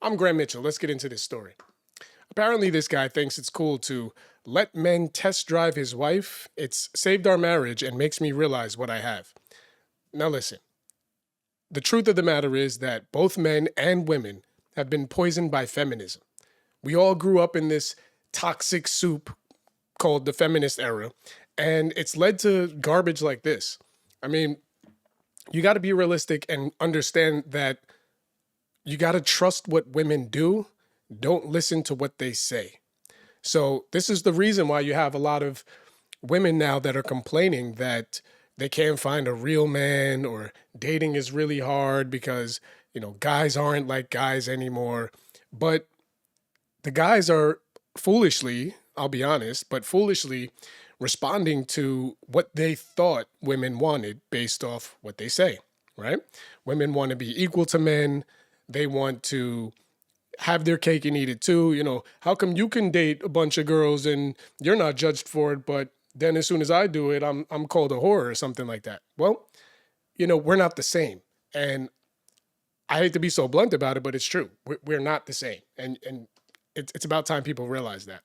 I'm Graham Mitchell. Let's get into this story. Apparently, this guy thinks it's cool to let men test drive his wife. It's saved our marriage and makes me realize what I have. Now, listen, the truth of the matter is that both men and women have been poisoned by feminism. We all grew up in this toxic soup called the feminist era, and it's led to garbage like this. I mean, you got to be realistic and understand that you got to trust what women do. Don't listen to what they say. So, this is the reason why you have a lot of women now that are complaining that they can't find a real man or dating is really hard because, guys aren't like guys anymore. But the guys are foolishly, I'll be honest, but foolishly responding to what they thought women wanted based off what they say, right? Women want to be equal to men. They want to have their cake and eat it too. How come you can date a bunch of girls and you're not judged for it, but then as soon as I do it, I'm called a whore or something like that. Well, we're not the same. And I hate to be so blunt about it, but it's true. We're not the same. And it's about time people realize that,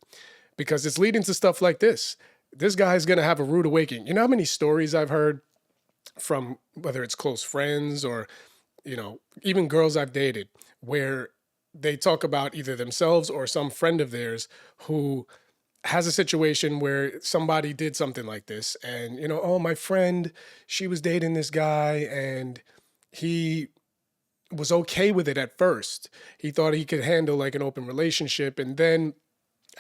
because it's leading to stuff like this. This guy's going to have a rude awakening. You know how many stories I've heard from, whether it's close friends or, even girls I've dated, where they talk about either themselves or some friend of theirs who has a situation where somebody did something like this. And, oh, my friend, she was dating this guy and he was okay with it at first. He thought he could handle like an open relationship. And then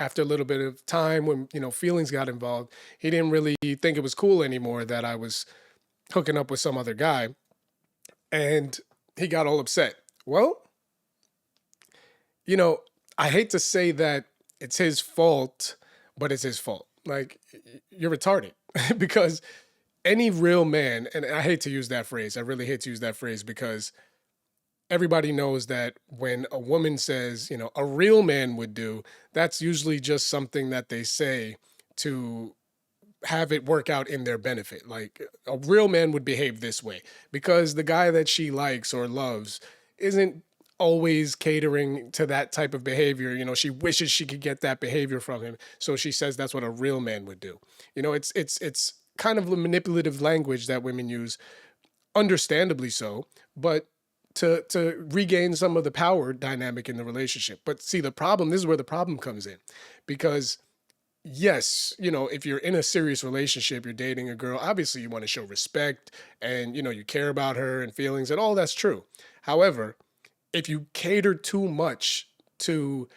after a little bit of time when, feelings got involved, he didn't really think it was cool anymore that I was hooking up with some other guy. And he got all upset. Well, I hate to say that it's his fault, but it's his fault. Like, you're retarded because any real man, and I hate to use that phrase, I really hate to use that phrase because everybody knows that when a woman says, a real man would do, that's usually just something that they say to have it work out in their benefit. Like, a real man would behave this way because the guy that she likes or loves isn't always catering to that type of behavior. She wishes she could get that behavior from him. So she says that's what a real man would do. It's kind of the manipulative language that women use, understandably so, but to regain some of the power dynamic in the relationship. But see, this is where the problem comes in, because yes, if you're in a serious relationship, you're dating a girl, obviously you want to show respect and, you care about her and feelings and all that's true. However, if you cater too much to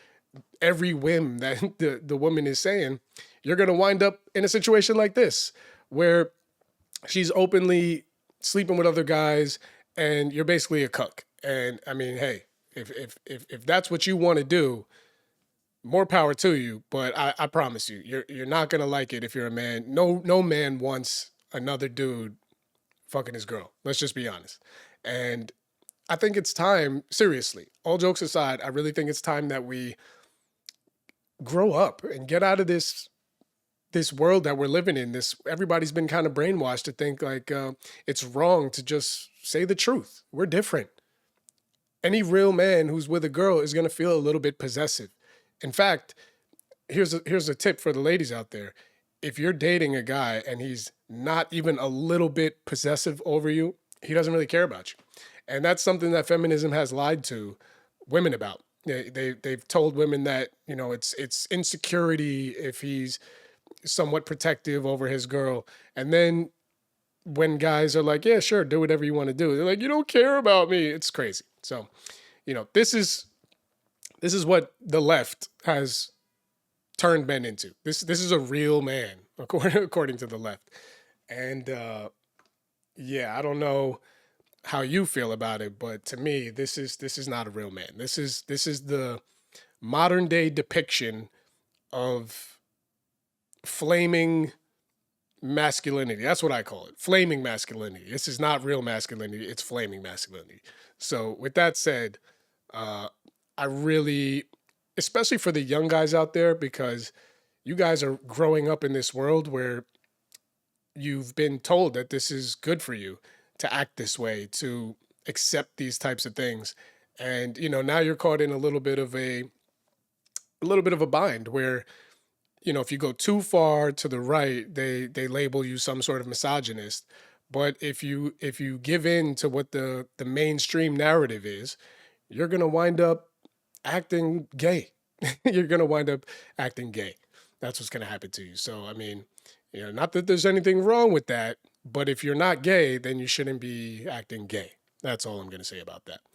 every whim that the woman is saying, you're going to wind up in a situation like this where she's openly sleeping with other guys and you're basically a cuck. And I mean, hey, if that's what you want to do, more power to you. But I promise you, you're not going to like it if you're a man. No man wants another dude fucking his girl. Let's just be honest. And I think it's time, seriously, all jokes aside, I really think it's time that we grow up and get out of this world that we're living in. Everybody's been kind of brainwashed to think like it's wrong to just say the truth. We're different. Any real man who's with a girl is going to feel a little bit possessive. In fact, here's a tip for the ladies out there. If you're dating a guy and he's not even a little bit possessive over you, he doesn't really care about you. And that's something that feminism has lied to women about. They've told women that, it's insecurity if he's somewhat protective over his girl. And then when guys are like, yeah, sure, do whatever you want to do, they're like, you don't care about me. It's crazy. So, this is what the left has turned men into. This is a real man, according to the left. And yeah, I don't know how you feel about it, but to me, this is not a real man. This is the modern day depiction of flaming masculinity. That's what I call it. Flaming masculinity. This is not real masculinity. It's flaming masculinity. So with that said, I really, especially for the young guys out there, because you guys are growing up in this world where you've been told that this is good for you to act this way, to accept these types of things. And now you're caught in a little bit of a bind where if you go too far to the right, they label you some sort of misogynist. But if you give in to what the mainstream narrative is, you're gonna wind up acting gay. You're gonna wind up acting gay. That's what's gonna happen to you. So I mean, not that there's anything wrong with that, but if you're not gay, then you shouldn't be acting gay. That's all I'm gonna say about that.